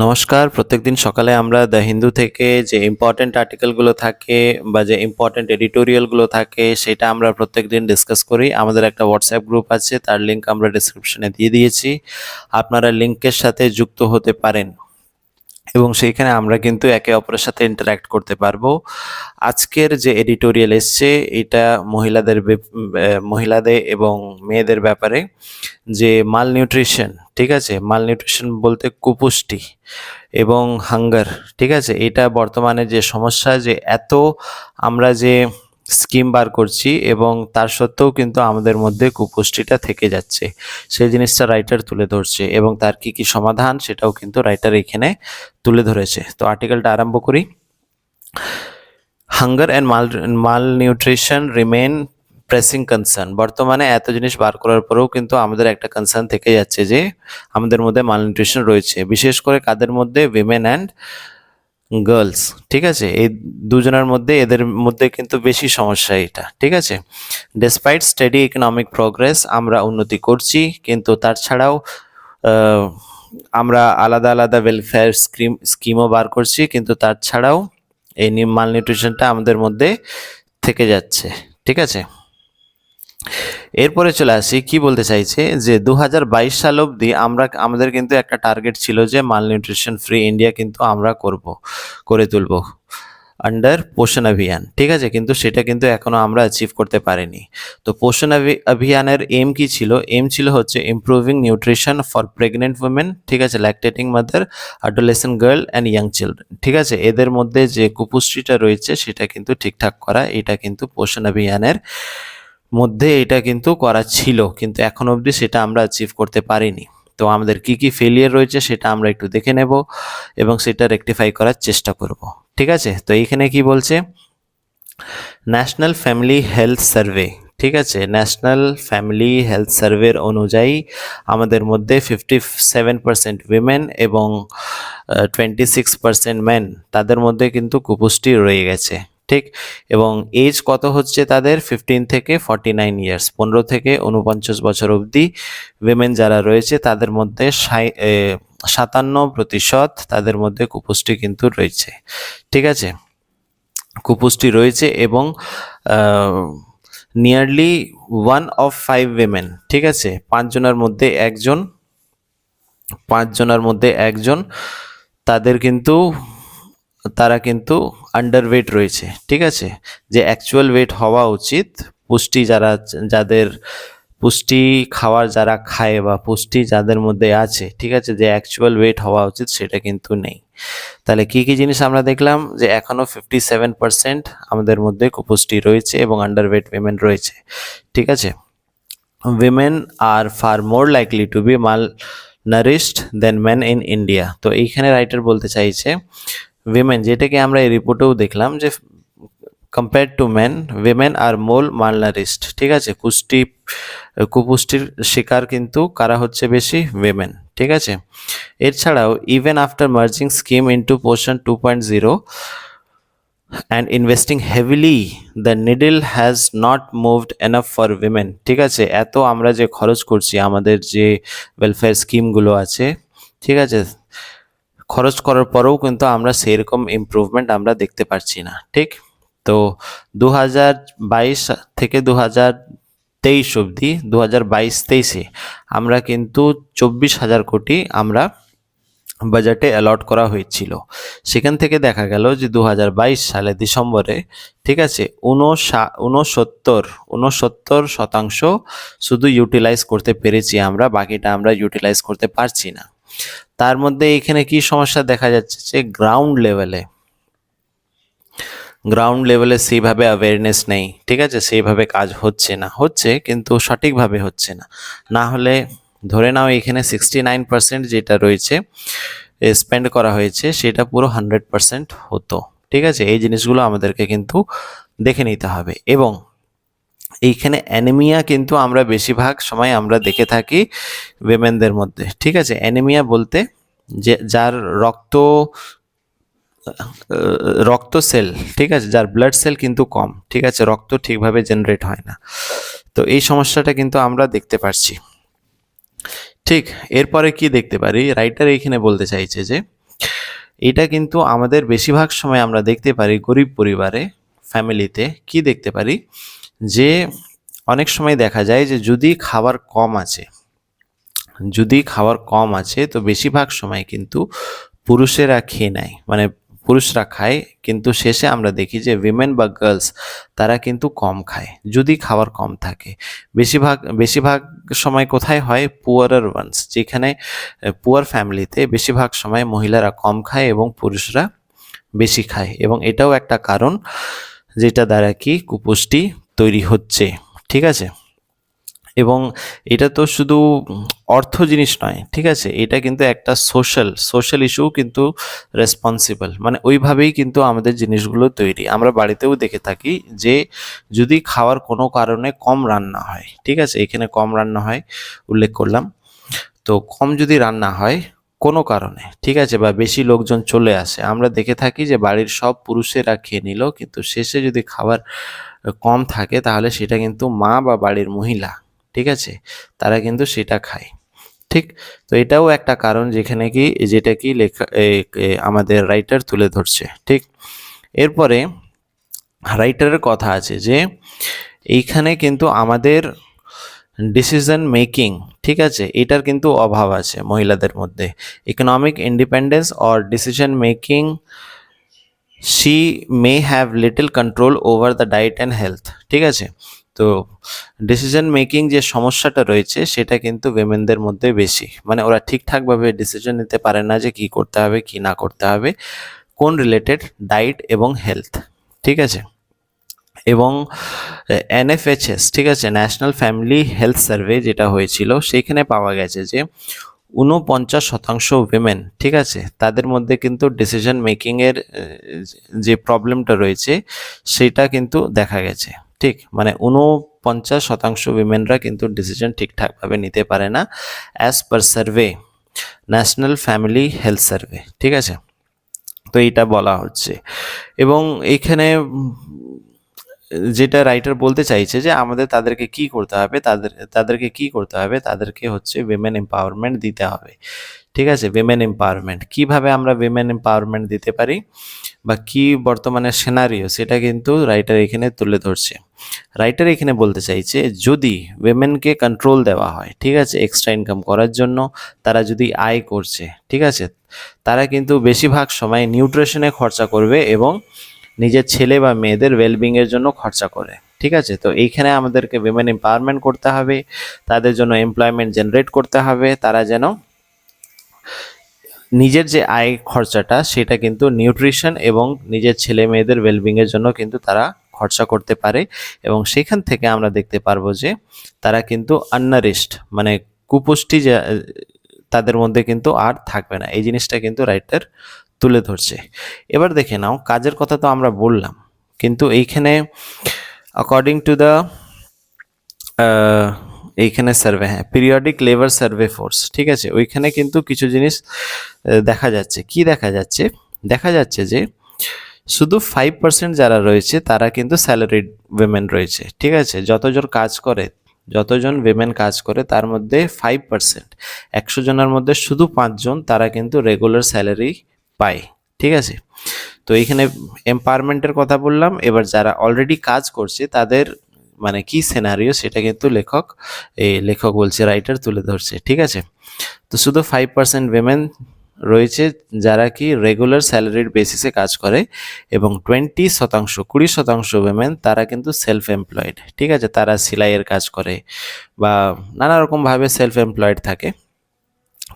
নমস্কার। প্রত্যেকদিন সকালে আমরা দ্য হিন্দু থেকে যে ইম্পর্টেন্ট আর্টিকেলগুলো থাকে বা যে ইম্পর্টেন্ট এডিটোরিয়ালগুলো থাকে সেটা আমরা প্রত্যেকদিন ডিসকাস করি। আমাদের একটা হোয়াটসঅ্যাপ গ্রুপ আছে, তার লিঙ্ক আমরা ডিসক্রিপশনে দিয়ে দিয়েছি। আপনারা লিঙ্কের সাথে যুক্ত হতে পারেন এবং সেইখানে আমরা কিন্তু একে অপরের সাথে ইন্টারাক্ট করতে পারবো। আজকের যে এডিটোরিয়াল এসছে এটা মহিলাদের এবং মেয়েদের ব্যাপারে, যে মাল নিউট্রিশন, ঠিক আছে, মাল নিউট্রিশন বলতে কুপুষ্টি এবং হাঙ্গার, ঠিক আছে, এটা বর্তমানে যে সমস্যা, যে এত আমরা যে স্কিম বার করছি এবং তার সত্ত্বেও কিন্তু আমাদের মধ্যে কুপুষ্টিটা থেকে যাচ্ছে, সেই জিনিসটা রাইটার তুলে ধরছে এবং তার কি কি সমাধান সেটাও কিন্তু রাইটার এখানে তুলে ধরেছে। তো আর্টিকেলটা আরম্ভ করি। হাঙ্গার অ্যান্ড মাল নিউট্রিশন রিমেন প্রেসিং কনসার্ন। বর্তমানে এত জিনিস বার করার পরেও কিন্তু আমাদের একটা কনসার্ন থেকে যাচ্ছে যে আমাদের মধ্যে মাল নিউট্রিশন রয়েছে, বিশেষ করে কাদের মধ্যে? উইমেন অ্যান্ড গার্লস, ঠিক আছে, এই দুজনের মধ্যে, এদের মধ্যে কিন্তু বেশি সমস্যা এটা, ঠিক আছে। ডেসপাইট স্টেডি ইকোনমিক প্রোগ্রেস, আমরা উন্নতি করছি, কিন্তু তার ছাড়াও আমরা আলাদা আলাদা ওয়েলফেয়ার স্কিমও বার করছি, কিন্তু তার ছাড়াও এই মাল নিউট্রিশনটা আমাদের মধ্যে থেকে যাচ্ছে, ঠিক আছে। এরপরে চলে আসি, কি বলতে চাইছে যে 2022 সাল অবধি আমাদের কিন্তু একটা টার্গেট ছিল যে মাল নিউট্রিশন ফ্রি ইন্ডিয়া কিন্তু আমরা করে তুলব আন্ডার পোষণ অভিযান, ঠিক আছে, কিন্তু সেটা কিন্তু এখনো আমরা অ্যাচিভ করতে পারিনি। তো পোষণ অভিযানের এম কি ছিল? এম ছিল হচ্ছে improving nutrition for pregnant women, ঠিক আছে, lactating mother, adolescent girl and young children, ঠিক আছে, এদের মধ্যে যে কুপুষ্টিটা রয়েছে সেটা কিন্তু ঠিকঠাক করা, এটা কিন্তু পোষণ অভিযানের মধ্যে এটা কিন্তু করা ছিল, কিন্তু এখন অবধি সেটা আমরা অ্যাচিভ করতে পারিনি। তো আমাদের কি কি ফেলিয়ার রয়েছে সেটা আমরা একটু দেখে নেব এবং সেটা রেকটিফাই করার চেষ্টা করব, ঠিক আছে। তো এইখানে কি বলছে? ন্যাশনাল ফ্যামিলি হেলথ সার্ভে, ঠিক আছে, ন্যাশনাল ফ্যামিলি হেলথ সার্ভের অনুযায়ী আমাদের মধ্যে 57% উইমেন এবং 26% মেন, তাদের মধ্যে কিন্তু কুপুষ্টি রয়ে গেছে, ঠিক। এবং এজ কত হচ্ছে তাদের? 15 থেকে 49 ইয়ার্স, 15 থেকে 49 বছর অবধি উইমেন যারা রয়েছে তাদের মধ্যে 57% তাদের মধ্যে কুপুষ্টি কিন্তু রয়েছে, ঠিক আছে, কুপুষ্টি রয়েছে। এবং নিয়ারলি 1 of 5 উইমেন, ঠিক আছে, পাঁচজনের মধ্যে একজন তারা কিন্তু আন্ডারওয়েট রয়েছে, ঠিক আছে, যে অ্যাকচুয়াল ওয়েট হওয়া উচিত, যাদের পুষ্টি খাওয়ার যারা খায় বা পুষ্টি যাদের মধ্যে আছে, ঠিক আছে, যে অ্যাকচুয়াল ওয়েট হওয়া উচিত সেটা কিন্তু নেই। তাহলে কি কি জিনিস আমরা দেখলাম? যে এখনো 57% আমাদের মধ্যে কুপুষ্টি রয়েছে এবং আন্ডারওয়েট উইমেন রয়েছে, ঠিক আছে। Women are far more likely to be malnourished than men in India. তো এইখানে রাইটার বলতে চাইছে উইমেন, যেটাকে আমরা এই রিপোর্টেও দেখলাম যে compare to men, women are more malnourished, ঠিক আছে, কুপুষ্টির শিকার কিন্তু কারা হচ্ছে বেশি? উইমেন, ঠিক আছে। এছাড়াও even after merging scheme into পোষণ 2.0 and investing heavily the needle has not moved enough for women, ঠিক আছে, এত আমরা যে খরচ করছি আমাদের যে ওয়েলফেয়ার স্কিমগুলো আছে, ঠিক আছে, খরচ করার পরেও কিন্তু আমরা সেরকম ইমপ্রুভমেন্ট আমরা দেখতে পাচ্ছি না, ঠিক। তো 2022 থেকে 2023 অবধি, 2022-23-এ আমরা কিন্তু 24,000 কোটি আমরা বাজেটে অ্যালট করা হয়েছিল। সেখান থেকে দেখা গেল যে 2022 সালে ডিসেম্বরে, ঠিক আছে, 69% শুধু ইউটিলাইজ করতে পেরেছি আমরা, বাকিটা আমরা ইউটিলাইজ করতে পারছি না। তার মধ্যে এখানে কি সমস্যা দেখা যাচ্ছে? যে গ্রাউন্ড লেভেলে সেইভাবে অ্যাওয়ারনেস নেই, ঠিক আছে, সেইভাবে কাজ হচ্ছে কিন্তু সঠিকভাবে হচ্ছে না। না হলে ধরে নাও এখানে 69% যেটা রয়েছে স্পেন্ড করা হয়েছে সেটা পুরো 100% হতো, ঠিক আছে। এই জিনিসগুলো আমাদেরকে কিন্তু দেখে নিতে হবে। এবং এইখানে অ্যানিমিয়া কিন্তু আমরা বেশিরভাগ সময় আমরা দেখে থাকি উইমেনদের মধ্যে, ঠিক আছে। অ্যানিমিয়া বলতে যে যার রক্ত সেল, ঠিক আছে, যার ব্লাড সেল কিন্তু কম, ঠিক আছে, রক্ত ঠিকভাবে জেনারেট হয় না। তো এই সমস্যাটা কিন্তু আমরা দেখতে পাচ্ছি, ঠিক। এরপরে কি দেখতে পারি? রাইটার এইখানে বলতে চাইছে যে এটা কিন্তু আমাদের বেশিরভাগ সময় আমরা দেখতে পারি গরিব পরিবারে, ফ্যামিলিতে কি দেখতে পারি যে অনেক সময় দেখা যায় যে যদি খাবার কম আছে তো বেশিরভাগ সময় কিন্তু পুরুষেরা খেয়ে নেয়, মানে পুরুষরা খায়, কিন্তু শেষে আমরা দেখি যে উইমেন বা গার্লস তারা কিন্তু কম খায় যদি খাবার কম থাকে। বেশিরভাগ সময় কোথায় হয়? পুয়ারার ওয়ান্স, যেখানে পুয়ার ফ্যামিলিতে বেশিরভাগ সময় মহিলারা কম খায় এবং পুরুষরা বেশি খায়, এবং এটাও একটা কারণ যেটা দ্বারা কি কুপুষ্টি তৈরি হচ্ছে। ঠিক আছে, এবং এটা তো শুধু অর্থ জিনিস নয়, ঠিক আছে, এটা কিন্তু একটা সোশ্যাল ইস্যু কিন্তু রেসপন্সিবল, মানে ওইভাবেই কিন্তু আমাদের জিনিসগুলো তৈরি। আমরা বাড়িতেও দেখে থাকি যে যদি খাওয়ার কোনো কারণে কম রান্না হয়, ঠিক আছে, এখানে কম রান্না হয় উল্লেখ করলাম, তো কম যদি রান্না হয় কোনো কারণে, ঠিক আছে, বা বেশি লোকজন চলে আসে, আমরা দেখে থাকি যে বাড়ির সব পুরুষেরা খেয়ে নিল, কিন্তু শেষে যদি খাবার কম থাকে তাহলে সেটা কিন্তু মা বা বাড়ির মহিলা, ঠিক আছে, তারা কিন্তু সেটা খায়। ঠিক, তো এটাও একটা কারণ যেটা কি লেখা আমাদের রাইটার তুলে ধরছে। ঠিক, এরপরে রাইটারের কথা আছে যে এইখানে কিন্তু আমাদের ডিসিশন মেকিং, ঠিক আছে, এটার কিন্তু অভাব আছে মহিলাদের মধ্যে। Economic independence or decision making, she may have little control over the diet and health. ঠিক আছে, তো ডিসিশন মেকিং যে সমস্যাটা রয়েছে সেটা কিন্তু উইমেনদের মধ্যে বেশি, মানে ওরা ঠিকঠাকভাবে ডিসিশন নিতে পারে না যে কি করতে হবে কি না করতে হবে কোন রিলেটেড ডায়েট এবং হেলথ। ঠিক আছে, এবং এনএফএইচএস, ঠিক আছে, ন্যাশনাল ফ্যামিলি হেলথ সার্ভে যেটা হয়েছিল সেখানে পাওয়া গেছে যে 49% উইমেন, ঠিক আছে, তাদের মধ্যে কিন্তু ডিসিশন মেকিংয়ের যে প্রবলেমটা রয়েছে সেটা কিন্তু দেখা গেছে। ঠিক, মানে 49% উইমেনরা কিন্তু ডিসিশন ঠিকঠাকভাবে নিতে পারে না, as per survey, national family health survey. ঠিক আছে, তো এইটা বলা হচ্ছে, এবং এইখানে যেটা রাইটার বলতে চাইছে যে আমাদের তাদেরকে কি করতে হবে, তাদেরকে হচ্ছে উইমেন এম্পাওয়ারমেন্ট দিতে হবে। ঠিক আছে, উইমেন এম্পাওয়ারমেন্ট কিভাবে আমরা উইমেন এম্পাওয়ারমেন্ট দিতে পারি বা কি বর্তমানে সিনারিও সেটা কিন্তু রাইটার এখানে তুলে ধরছে। রাইটার এখানে বলতে চাইছে যদি উইমেনকে কন্ট্রোল দেওয়া হয়, ঠিক আছে, এক্সট্রা ইনকাম করার জন্য, তারা যদি আয় করছে, ঠিক আছে, তারা কিন্তু বেশিরভাগ সময় নিউট্রিশনে খরচা করবে এবং নিজের ছেলে বা মেয়েদের ওয়েলবিং এর জন্য খরচা করে। ঠিক আছে, তো এইখানে আমাদেরকে উইমেন এম্পাওয়ারমেন্ট করতে হবে, তাদের জন্য এমপ্লয়মেন্ট জেনারেট করতে হবে, তারা যেন নিজের যে আয় খরচাটা সেটা কিন্তু নিউট্রিশন এবং নিজের ছেলে মেয়েদের ওয়েলবিং এর জন্য কিন্তু তারা খরচা করতে পারে, এবং সেখান থেকে আমরা দেখতে পারবো যে তারা কিন্তু আননারিশড, মানে কুপুষ্টি তাদের মধ্যে কিন্তু আর থাকবে না। এই জিনিসটা কিন্তু রাইটার তুলে ধরছে। এবার দেখে নাও, কাজের কথা তো আমরা বললাম, কিন্তু এইখানে অ্যাকর্ডিং টু দ্য এইখানে সার্ভে, হ্যাঁ, পিরিয়ডিক লেবার সার্ভে ফোর্স, ঠিক আছে, ওইখানে কিন্তু কিছু জিনিস দেখা যাচ্ছে। কি দেখা যাচ্ছে? দেখা যাচ্ছে যে শুধু 5% যারা রয়েছে তারা কিন্তু স্যালারিড উইমেন রয়েছে। ঠিক আছে, যতজন উইমেন কাজ করে তার মধ্যে 5%, 100 জনের মধ্যে শুধু 5 জন তারা কিন্তু রেগুলার স্যালারি পায়। ঠিক আছে, তো এইখানে এম্পাওয়ারমেন্টের কথা বললাম। এবার যারা অলরেডি কাজ করছে তাদের মানে কি সিনারিও সেটা কিন্তু লেখক বলছে, রাইটার তুলে ধরছে। ঠিক আছে, তো শুধু 5% উইমেন রয়েছে যারা কি রেগুলার স্যালারির বেসিসে কাজ করে, এবং 20% উইমেন তারা কিন্তু সেলফ এমপ্লয়েড। ঠিক আছে, তারা সেলাইয়ের কাজ করে বা নানা রকমভাবে সেলফ এমপ্লয়েড থাকে,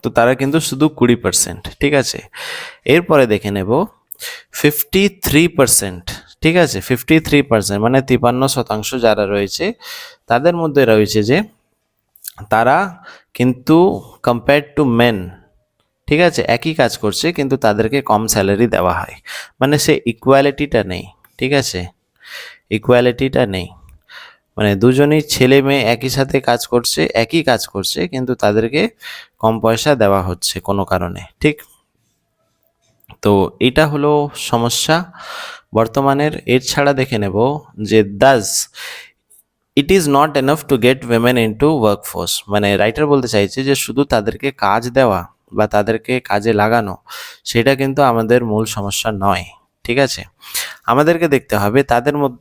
তো তারা কিন্তু শুধু 20%। ঠিক আছে, এরপরে দেখে নেব 53%। ঠিক আছে, 53% মানে 53% যারা রয়েছে তাদের মধ্যে রয়েছে যে তারা কিন্তু কম্পেয়ার টু মেন, ঠিক আছে, একই কাজ করছে কিন্তু তাদেরকে কম স্যালারি দেওয়া হয়, মানে সে ইকুয়ালিটিটা নেই। ঠিক আছে, ইকুয়ালিটিটা নেই, মানে দুজনই ছেলে মেয়ে একই সাথে একই কাজ করছে কিন্তু তাদেরকে কম পয়সা দেওয়া হচ্ছে কোনো কারণে। ঠিক, তো এটা হলো সমস্যা বর্তমানের। এর ছাড়া দেখে নেব যে it is not enough to get women into workforce, মানে রাইটার বলতে চাইছে যে শুধু তাদেরকে কাজ দেওয়া বা তাদেরকে কাজে লাগানো, সেটা কিন্তু আমাদের মূল সমস্যা নয়। ঠিক আছে, আমাদেরকে দেখতে হবে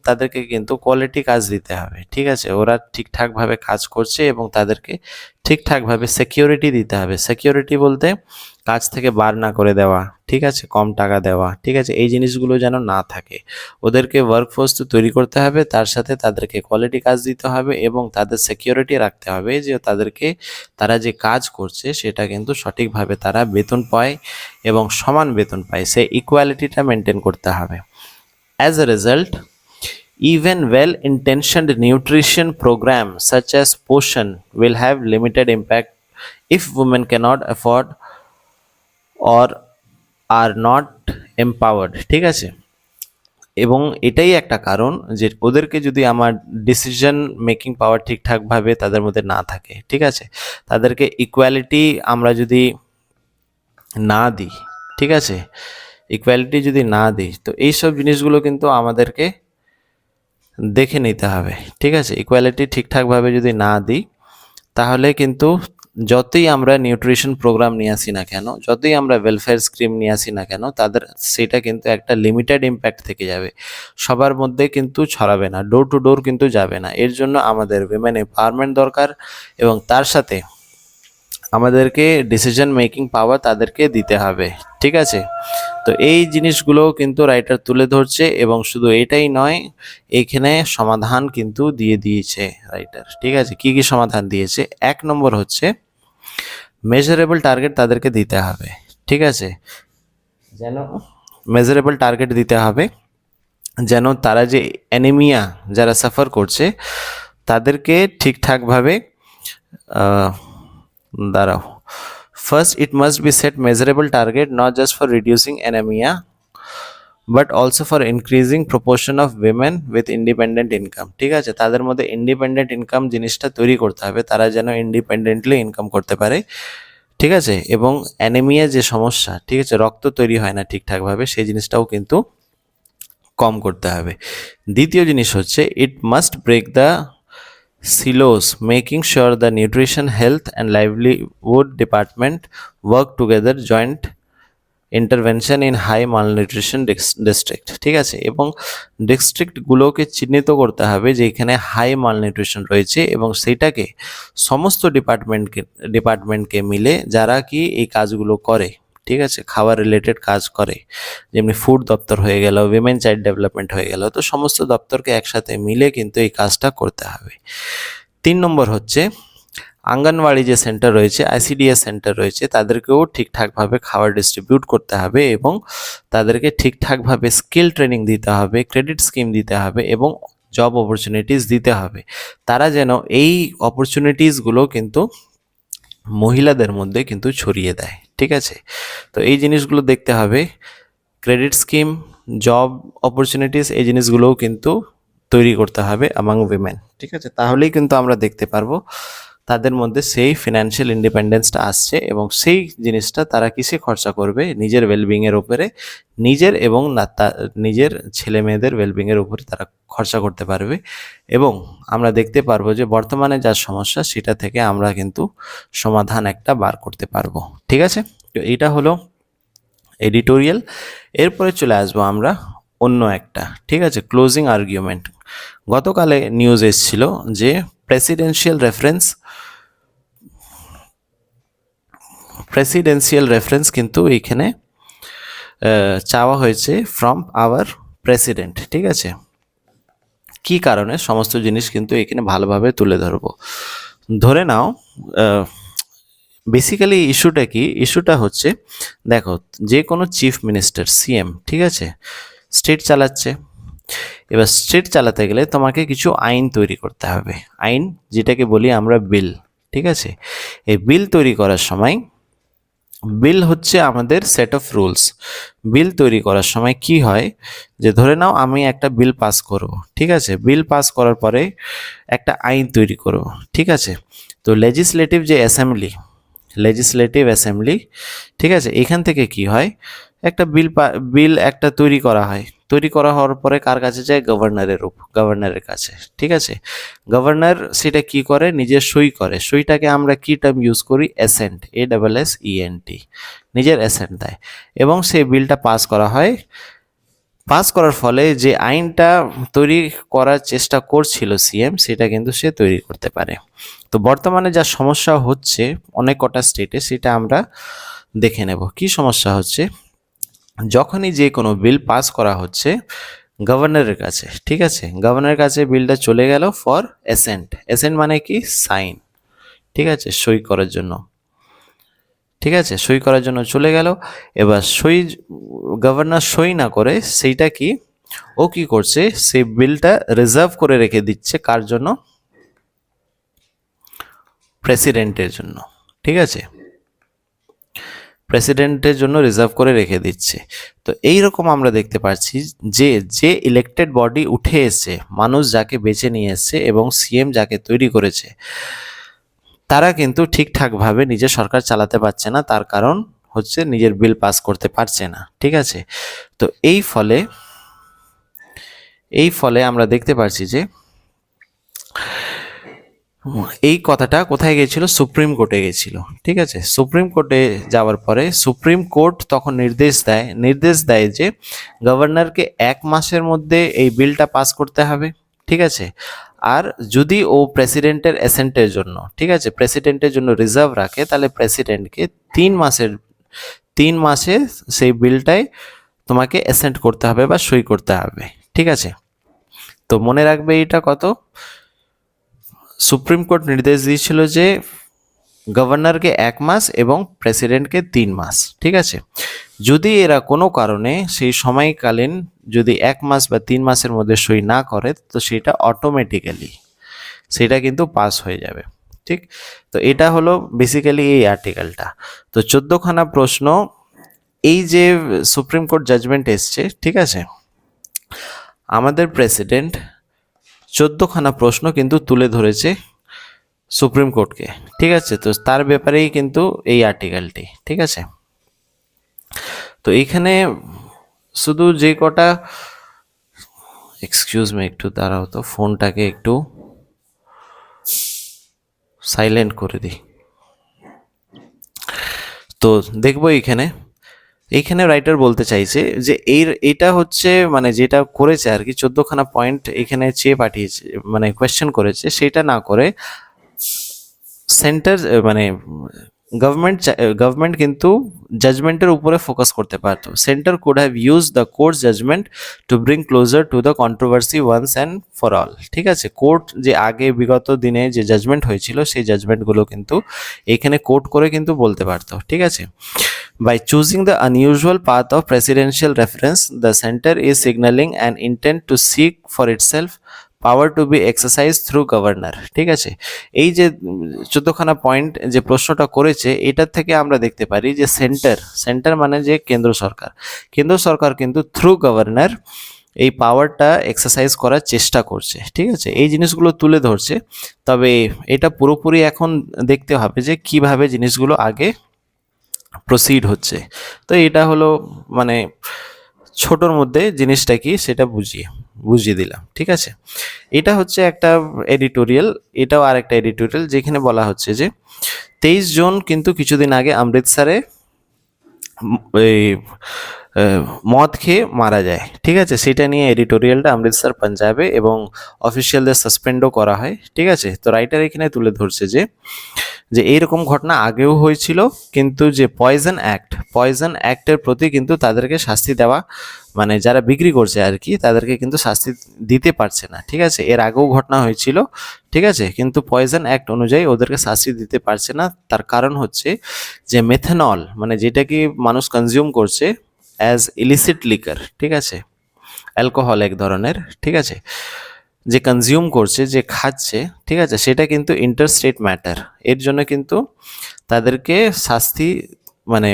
তাদেরকে কিন্তু কোয়ালিটি কাজ দিতে হবে। ঠিক আছে, ওরা ঠিকঠাকভাবে কাজ করছে এবং তাদেরকে ঠিকঠাকভাবে সিকিউরিটি দিতে হবে। সিকিউরিটি বলতে কাজ থেকে বার না করে দেওয়া, ঠিক আছে, কম টাকা দেওয়া, ঠিক আছে, এই জিনিসগুলো যেন না থাকে। ওদেরকে ওয়ার্কফোর্স তো তৈরি করতে হবে, তার সাথে তাদেরকে কোয়ালিটি কাজ দিতে হবে এবং তাদের সিকিউরিটি রাখতে হবে যে তারা যে কাজ করছে সেটা কিন্তু সঠিকভাবে তারা বেতন পায় এবং সমান বেতন পায়, সেই ইকুয়ালিটিটা মেনটেন করতে হবে। As a result, even well-intentioned nutrition programs such as Poshan will have limited impact if women cannot afford or are not empowered। ঠিক আছে, এবং এটাই একটা কারণ যে ওদেরকে যদি আমার ডিসিশন মেকিং পাওয়ার ঠিকঠাকভাবে তাদের মধ্যে না থাকে, ঠিক আছে, তাদেরকে ইকুয়ালিটি আমরা যদি না দিই, ঠিক আছে, ইকুয়ালিটি যদি না দিই, তো এইসব জিনিসগুলো কিন্তু আমাদেরকে দেখে নিতে হবে। ঠিক আছে, ইকুয়ালিটি ঠিকঠাকভাবে যদি না দিই, তাহলে কিন্তু যতই আমরা নিউট্রিশন প্রোগ্রাম নিয়ে আসি না কেন, যতই আমরা ওয়েলফেয়ার স্কিম নিয়ে আসি না কেন, সেটা কিন্তু একটা লিমিটেড ইম্প্যাক্ট থেকে যাবে, সবার মধ্যে কিন্তু ছড়াবে না, ডোর টু ডোর কিন্তু যাবে না। এর জন্য আমাদের উইমেন এম্পাওয়ারমেন্ট দরকার এবং তার সাথে আমাদেরকে ডিসিশন মেকিং পাওয়ার তাদেরকে দিতে হবে। ঠিক আছে, তো এই জিনিসগুলো কিন্তু রাইটার তুলে ধরছে এবং শুধু এটাই নয়, এইখানে সমাধান কিন্তু দিয়ে দিয়েছে রাইটার। ঠিক আছে, কি কি সমাধান দিয়েছে? 1 নম্বর হচ্ছে মেজারেবল টার্গেট তাদেরকে দিতে হবে। ঠিক আছে, যেন মেজারেবল টার্গেট দিতে হবে, যেন তারা যে অ্যানিমিয়া যারা সাফার করছে তাদেরকে ঠিকঠাকভাবে দাঁড়াও first it must be set measurable target not just for reducing anaemia but also for increasing proportion of women with independent income. ঠিক আছে, তাদের মধ্যে ইন্ডিপেন্ডেন্ট ইনকাম জিনিসটা তৈরি করতে হবে, তারা যেন ইন্ডিপেন্ডেন্টলি ইনকাম করতে পারে। ঠিক আছে, এবং অ্যানিমিয়া যে সমস্যা, ঠিক আছে, রক্ত তৈরি হয় না ঠিকঠাকভাবে, সেই জিনিসটাও কিন্তু কম করতে হবে। দ্বিতীয় জিনিস হচ্ছে it must break the silos, making sure the nutrition, health and livelihood department work together joint intervention in high malnutrition district. ঠিক আছে, এবং ডিস্ট্রিক্টগুলোকে চিহ্নিত করতে হবে যে এখানে হাই মালনিউট্রিশন রয়েছে এবং সেটাকে সমস্ত ডিপার্টমেন্টকে মিলে যারা কি এই কাজগুলো করে, ঠিক আছে, খাবার রিলেটেড কাজ করে, যেমনি ফুড দপ্তর হয়ে গেল, উইমেন চাইল্ড ডেভেলপমেন্ট হয়ে গেল, তো সমস্ত দপ্তরকে একসাথে মিলে কিন্তু এই কাজটা করতে হবে। 3 নম্বর হচ্ছে আঙ্গনওয়াড়ি যে সেন্টার রয়েছে, আইসিডিএস সেন্টার রয়েছে, তাদেরকেও ঠিকঠাকভাবে খাবার ডিস্ট্রিবিউট করতে হবে এবং তাদেরকে ঠিকঠাকভাবে স্কিল ট্রেনিং দিতে হবে, ক্রেডিট স্কিম দিতে হবে এবং জব অপরচুনিটিস দিতে হবে। তারা যেন এই অপরচুনিটিসগুলো কিন্তু মহিলাদের মধ্যে কিন্তু ছড়িয়ে দেয়। ঠিক আছে, তো এই জিনিসগুলো দেখতে হবে, ক্রেডিট স্কিম, জব অপরচুনিটিস, এই জিনিসগুলোও কিন্তু তৈরি করতে হবে অ্যামাং উইমেন। ঠিক আছে, তাহলেই কিন্তু আমরা দেখতে পারবো তাদের মধ্যে সেই ফিনান্সিয়াল ইন্ডিপেন্ডেন্সটা আসছে এবং সেই জিনিসটা তারা কিসে খরচা করবে, নিজের ওয়েলবিংয়ের উপরে, নিজের এবং নিজের ছেলে মেয়েদের ওয়েলবিংয়ের উপরে তারা খরচা করতে পারবে এবং আমরা দেখতে পারবো যে বর্তমানে যা সমস্যা সেটা থেকে আমরা কিন্তু সমাধান একটা বার করতে পারবো। ঠিক আছে, তো এইটা হলো এডিটোরিয়াল। এরপরে চলে আসবো আমরা অন্য একটা, ঠিক আছে, ক্লোজিং আর্গুমেন্ট। গতকালে নিউজ এসেছিল যে প্রেসিডেন্সিয়াল রেফারেন্স কিন্তু এইখানে চাওয়া হয়েছে ফ্রম আওয়ার প্রেসিডেন্ট। ঠিক আছে, কি কারণে সমস্ত জিনিস কিন্তু এখানে ভালোভাবে তুলে ধরবো। ধরে নাও বেসিক্যালি ইস্যুটা কি, ইস্যুটা হচ্ছে দেখো, যে কোনো চিফ মিনিস্টার, সিএম, ঠিক আছে, স্টেট চালাচ্ছে। এবার স্টেট চালাতে গেলে তোমাকে কিছু আইন তৈরি করতে হবে, আইন যেটাকে বলি আমরা বিল। ঠিক আছে, এই বিল তৈরি করার সময়, বিল হচ্ছে আমাদের সেট অফ রুলস। বিল তৈরি করার সময় কি হয় যে ধরে নাও আমি একটা বিল পাস করব, ঠিক আছে, বিল পাস করার পরে একটা আইন তৈরি করব। ঠিক আছে, তো লেজিসলেটিভ অ্যাসেম্বলি, ঠিক আছে, এখান থেকে কি হয়, একটা বিল একটা তৈরি করা হয়, তৈরি করা হওয়ার পরে কার কাছে যায়? গভর্নরের কাছে, ঠিক আছে। গভর্নর সেটা কি করে? নিজের সই করে। সইটাকে আমরা কি টার্ম ইউজ করি? অ্যাসেন্ট, ASSENT, নিজের অ্যাসেন্ট দেয় এবং সেই বিলটা পাস করা হয়। পাস করার ফলে যে আইনটা তৈরি করার চেষ্টা করছিল সিএম, সেটা কিন্তু সে তৈরি করতে পারে। তো বর্তমানে যা সমস্যা হচ্ছে অনেক কটা স্টেটে, সেটা আমরা দেখে নেব। কি সমস্যা হচ্ছে? যখনই যে কোনো বিল পাস করা হচ্ছে গভর্নরের কাছে, ঠিক আছে, গভর্নরের কাছে বিলটা চলে গেল ফর অ্যাসেন্ট। অ্যাসেন্ট মানে কি? সাইন, ঠিক আছে, সই করার জন্য, ঠিক আছে, সই করার জন্য চলে গেল। এবার গভর্নর সই না করে সেইটা কি ও কি করছে? সেই বিলটা রিজার্ভ করে রেখে দিচ্ছে কার জন্য? প্রেসিডেন্টের জন্য, ঠিক আছে, প্রেসিডেন্টের জন্য রিজার্ভ করে রেখে দিচ্ছে। তো এই রকম আমরা দেখতে পাচ্ছি যে যে ইলেক্টেড বডি উঠে এসছে, মানুষ যাকে বেছে নিয়ে এসছে এবং সিএম যাকে তৈরি করেছে, তারা কিন্তু ঠিকঠাকভাবে নিজের সরকার চালাতে পারছে না। তার কারণ হচ্ছে নিজের বিল পাস করতে পারছে না, ঠিক আছে। তো এই ফলে আমরা দেখতে পাচ্ছি যে এই কথাটা কোথায় গেছিল? সুপ্রিম কোর্টে গেছিল, ঠিক আছে। সুপ্রিম কোর্টে যাওয়ার পরে সুপ্রিম কোর্ট তখন নির্দেশ দেয় যে গভর্নরকে 1 মাসের মধ্যে এই বিলটা পাস করতে হবে, ঠিক আছে। আর যদি ও প্রেসিডেন্টের অ্যাসেন্টের জন্য, ঠিক আছে, প্রেসিডেন্টের জন্য রিজার্ভ রাখে, তাহলে প্রেসিডেন্টকে 3 মাসে সেই বিলটাই তোমাকে অ্যাসেন্ট করতে হবে বা সই করতে হবে, ঠিক আছে। তো মনে রাখবে এটা কত? সুপ্রিম কোর্ট নির্দেশ দিয়েছিল যে গভর্নরকে 1 মাস এবং প্রেসিডেন্টকে 3 মাস, ঠিক আছে। যদি এরা কোনো কারণে সেই সময়কালীন যদি 1 মাস বা 3 মাসের মধ্যে সই না করে, তো সেটা অটোমেটিক্যালি সেটা কিন্তু পাস হয়ে যাবে, ঠিক। তো এটা হলো বেসিক্যালি এই আর্টিকেলটা। তো 14খানা প্রশ্ন এই যে সুপ্রিম কোর্ট জাজমেন্ট এসছে, ঠিক আছে, আমাদের প্রেসিডেন্ট 14খানা প্রশ্ন কিন্তু তুলে ধরেছে সুপ্রিম কোর্টকে, ঠিক আছে। তো তার ব্যাপারেই কিন্তু এই আর্টিকেলটি, ঠিক আছে। তো এইখানে শুধু যে কটা, এক্সকিউজ মি, একটু দাঁড়াও তো, ফোনটাকে একটু সাইলেন্ট করে দিই। তো দেখবো এইখানে রাইটার বলতে চাইছে যে এটা হচ্ছে মানে যেটা করেছে আর কি, 14খানা পয়েন্ট এখানে চেয়ে পাঠিয়েছে, মানে কোয়েশ্চেন করেছে, সেটা না করে সেন্টার মানে গভর্নমেন্ট কিন্তু জাজমেন্টের উপরে ফোকাস করতে পারতো। Centre could have use the court judgment to bring closer to the controversy once and for all, ঠিক আছে। কোর্ট যে আগে বিগত দিনে যে জাজমেন্ট হয়েছিল, সেই জাজমেন্টগুলো কিন্তু এখানে কোর্ট করে কিন্তু বলতে পারতো, ঠিক আছে। By choosing the unusual path of presidential reference, the center is signaling an intent to seek for itself power to be exercise through governor, ঠিক আছে। এই যে 14খানা পয়েন্ট যে প্রশ্নটা করেছে, এটার থেকে আমরা দেখতে পারি যে সেন্টার মানে যে কেন্দ্র সরকার কিন্তু থ্রু গভর্নর এই পাওয়ারটা এক্সারসাইজ করার চেষ্টা করছে, ঠিক আছে। এই জিনিসগুলো তুলে ধরছে। তবে এটা পুরোপুরি এখন দেখতে হবে যে কিভাবে জিনিসগুলো আগে প্রসিড হচ্ছে। তো এটা হলো মানে ছোটোর মধ্যে জিনিসটা কি সেটা বুঝিয়ে দিলাম, ঠিক আছে। এটা হচ্ছে একটা এডিটোরিয়াল, এটাও আর একটা এডিটোরিয়াল, যেখানে বলা হচ্ছে যে 23 জন কিন্তু কিছুদিন আগে অমৃতসরে এই মদ খেয়ে মারা যায়, ঠিক আছে। সেটা নিয়ে এডিটোরিয়ালটা অমৃতসর পাঞ্জাবে, এবং অফিসিয়ালদের সাসপেন্ডও করা হয়, ঠিক আছে। তো রাইটার এখানে তুলে ধরছে যে এইরকম ঘটনা আগেও হয়েছিল, কিন্তু যে পয়জন অ্যাক্টের প্রতি কিন্তু তাদেরকে শাস্তি দেওয়া, মানে যারা বিক্রি করছে আর কি, তাদেরকে কিন্তু শাস্তি দিতে পারছে না, ঠিক আছে। এর আগেও ঘটনা হয়েছিল, ঠিক আছে, কিন্তু পয়জন অ্যাক্ট অনুযায়ী ওদেরকে শাস্তি দিতে পারছে না। তার কারণ হচ্ছে যে মেথানল, মানে যেটা কি মানুষ কনজিউম করছে অ্যাজ ইলিসিট লিকার, ঠিক আছে, অ্যালকোহল এক ধরনের, ঠিক আছে, যে কনজিউম করছে, যে খাচ্ছে, ঠিক আছে, সেটা কিন্তু ইন্টারস্টেট ম্যাটার। এর জন্য কিন্তু তাদেরকে শাস্তি মানে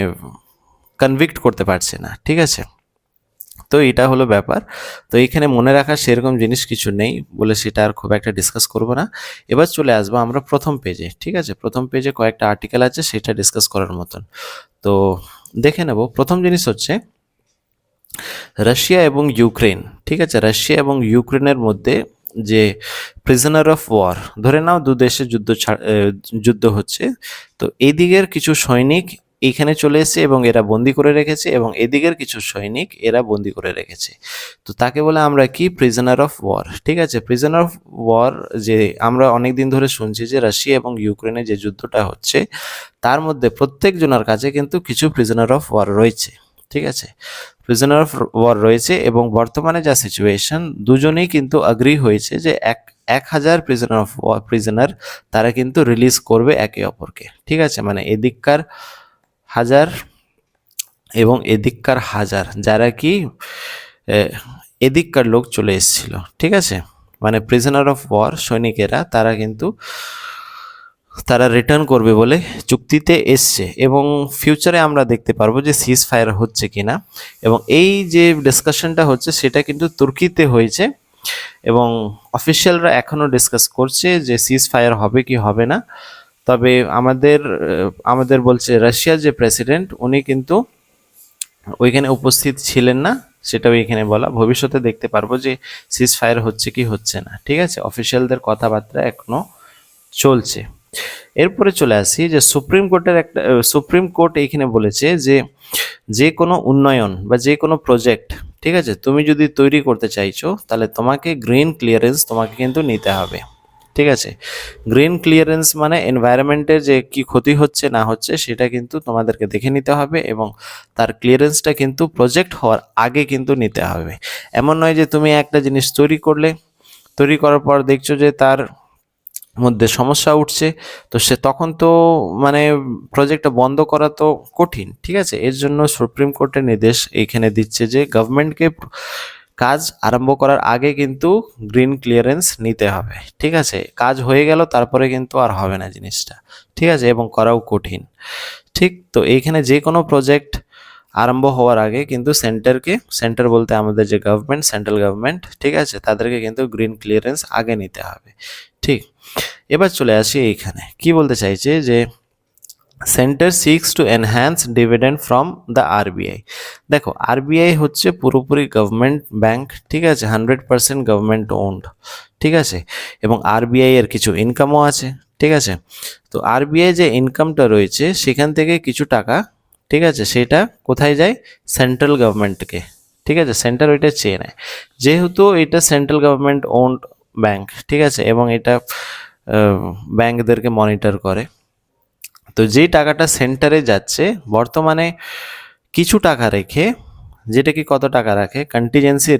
কনভিক্ট করতে পারছে না, ঠিক আছে। তো এটা হলো ব্যাপার। তো এখানে মনে রাখার সেরকম জিনিস কিছু নেই বলে সেটা আর খুব একটা ডিসকাস করব না। এবার চলে আসবো আমরা প্রথম পেজে, ঠিক আছে। প্রথম পেজে কয়েকটা আর্টিকেল আছে, সেটা ডিসকাস করার মতন। তো দেখে নেব। প্রথম জিনিস হচ্ছে রাশিয়া এবং ইউক্রেন, ঠিক আছে, রাশিয়া এবং ইউক্রেনের মধ্যে যে প্রিজনার অফ ওয়ার, ধরে নাও দু দেশে যুদ্ধ হচ্ছে, তো এদিকের কিছু সৈনিক এইখানে চলে এসেছে এবং এরা বন্দি করে রেখেছে, এবং এদিকের কিছু সৈনিক এরা বন্দি করে রেখেছে। তো তাকে বলে আমরা কি, প্রিজনার অফ ওয়ার। ঠিক আছে, প্রিজনার অফ ওয়ার, যে আমরা অনেক দিন ধরে শুনছি যে রাশিয়া এবং ইউক্রেনে যে যুদ্ধটা হচ্ছে তার মধ্যে প্রত্যেকজনের কাছে কিন্তু কিছু প্রিজনার অফ ওয়ার রয়েছে। ঠিক আছে, প্রিজনার অফ ওয়ার রয়েছে, এবং বর্তমানে যা সিচুয়েশন, দুজনেই কিন্তু অ্যাগ্রি হয়েছে যে 1,000 প্রিজনার তারা কিন্তু রিলিজ করবে একে অপরকে। ঠিক আছে, মানে এদিককার 1,000 এবং এদিককার 1,000, যারা কি এদিককার লোক চলে এসেছিল। ঠিক আছে, মানে প্রিজনার অফ ওয়ার সৈনিকেরা তারা রিটার্ন করবে বলে চুক্তিতে এসছে, এবং ফিউচারে আমরা দেখতে পারবো যে সিজ ফায়ার হচ্ছে কিনা। এবং এই যে ডিসকাশনটা হচ্ছে সেটা কিন্তু তুর্কিতে হয়েছে, এবং অফিসিয়ালরা এখনও ডিসকাস করছে যে সিজ ফায়ার হবে কি হবে না। তবে আমাদের বলছে রাশিয়ার যে প্রেসিডেন্ট, উনি কিন্তু ওইখানে উপস্থিত ছিলেন না, সেটাও এখানে বলা। ভবিষ্যতে দেখতে পারবো যে সিজ ফায়ার হচ্ছে কি হচ্ছে না। ঠিক আছে, অফিসিয়ালদের কথাবার্তা এখনো চলছে। এরপরে চলে আসি যে সুপ্রিম কোর্ট এইখানে বলেছে যে যে কোনো উন্নয়ন বা যে কোনো প্রজেক্ট, ঠিক আছে, তুমি যদি তৈরি করতে চাইছো তাহলে তোমাকে গ্রিন ক্লিয়ারেন্স তোমাকে কিন্তু নিতে হবে। ঠিক আছে, গ্রিন ক্লিয়ারেন্স মানে এনভায়রনমেন্টের যে কি ক্ষতি হচ্ছে না হচ্ছে সেটা কিন্তু তোমাদেরকে দেখে নিতে হবে, এবং তার ক্লিয়ারেন্সটা কিন্তু প্রজেক্ট হওয়ার আগে কিন্তু নিতে হবে। এমন নয় যে তুমি একটা জিনিস তৈরি করার পর দেখছো যে তার মধ্যে সমস্যা উঠছে, তো তখন তো মানে প্রজেক্টটা বন্ধ করা তো কঠিন। ঠিক আছে, এর জন্য সুপ্রিম কোর্টের নির্দেশ এইখানে দিচ্ছে যে গভর্নমেন্টকে কাজ আরম্ভ করার আগে কিন্তু গ্রিন ক্লিয়ারেন্স নিতে হবে। ঠিক আছে, কাজ হয়ে গেল তারপরে কিন্তু আর হবে না জিনিসটা। ঠিক আছে, এবং করাও কঠিন। ঠিক, তো এইখানে যে কোনো প্রজেক্ট আরম্ভ হওয়ার আগে কিন্তু সেন্টার বলতে আমাদের যে গভর্নমেন্ট, সেন্ট্রাল গভর্নমেন্ট, ঠিক আছে, তাদেরকে কিন্তু গ্রিন ক্লিয়ারেন্স আগে নিতে হবে। ঠিক, এবার চলে আসি এইখানে কি বলতে চাইছে যে centre six to enhance dividend from the RBI. দেখো, আরবিআই হচ্ছে পুরোপুরি গভর্নমেন্ট ব্যাংক। ঠিক আছে, 100% গভর্নমেন্ট ওন্ড। ঠিক আছে, এবং আরবিআই এর কিছু ইনকামও আছে। ঠিক আছে, তো আরবিআই যে ইনকামটা রয়েছে সেখান থেকে কিছু টাকা, ঠিক আছে, সেটা কোথায় যায়, সেন্ট্রাল গভর্নমেন্টকে। ঠিক আছে, সেন্টার ওইটা চেয়ে নেয়, যেহেতু এটা সেন্ট্রাল গভর্নমেন্ট ওন্ড ব্যাংক। ঠিক আছে, এবং এটা ব্যাংকদেরকে মনিটর করে। তো যেই টাকাটা সেন্টারে যাচ্ছে বর্তমানে কিছু টাকা রেখে, যেটা কি কত টাকা রাখে, কন্টিজেন্সি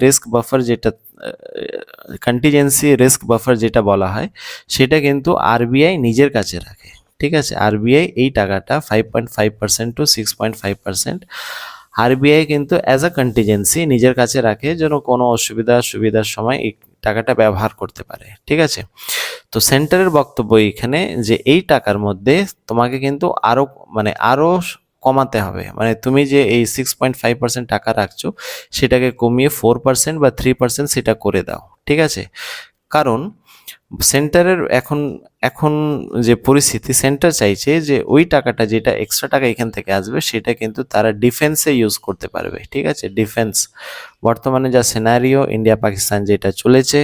রিস্ক বাফার যেটা বলা হয়, সেটা কিন্তু আরবিআই নিজের কাছে রাখে। ঠিক আছে, আরবিআই এই টাকাটা 5.5% টু 6.5% আরবিআই কিন্তু অ্যাজ আ কন্টিজেন্সি নিজের কাছে রাখে, যেন কোনো সুবিধার সময় এই টাকাটা ব্যবহার করতে পারে। ঠিক আছে, তো সেন্টারের বক্তব্য এখানে যে এই টাকার মধ্যে তোমাকে কিন্তু আরো কমাতে হবে, মানে তুমি যে এই 6.5% টাকা রাখছো সেটাকে কমিয়ে 4% বা 3% সেটা করে দাও। ঠিক আছে, কারণ সেন্টারের এখন যে পরিস্থিতি, সেন্টার চাইছে যে ওই টাকাটা, যেটা এক্সট্রা টাকা এখান থেকে আসবে, সেটা কিন্তু তারা ডিফেন্সে ইউজ করতে পারবে। ঠিক আছে, ডিফেন্স বর্তমানে যা সিনারিও ইন্ডিয়া পাকিস্তান যেটা চলেছে,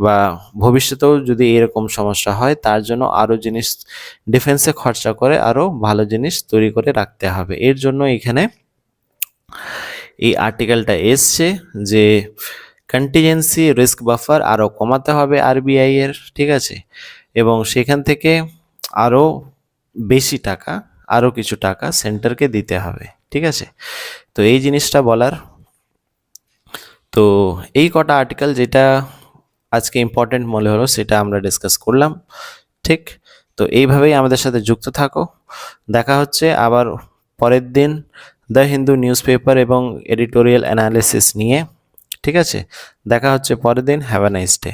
বা ভবিষ্যতেও যদি এরকম সমস্যা হয়, তার জন্য আরও জিনিস ডিফেন্সে খরচা করে আরও ভালো জিনিস তৈরি করে রাখতে হবে। এর জন্য এখানে এই আর্টিকেলটা এসছে যে কন্টিজেন্সি রিস্ক বাফার আরও কমাতে হবে আরবিআই এর। ঠিক আছে, এবং সেখান থেকে আরও বেশি টাকা, আরও কিছু টাকা সেন্টারকে দিতে হবে। ঠিক আছে, তো এই জিনিসটা বলার। তো এই কটা আর্টিকেল যেটা আজকে ইম্পর্টেন্ট মনে হলো সেটা আমরা ডিসকাস করলাম। ঠিক, তো এইভাবেই আমাদের সাথে যুক্ত থাকো। দেখা হচ্ছে আবার পরের দিন দ্য হিন্দু নিউজ পেপার এবং এডিটোরিয়াল অ্যানালিসিস নিয়ে। ঠিক আছে, দেখা হচ্ছে পরের দিন। Have a nice day.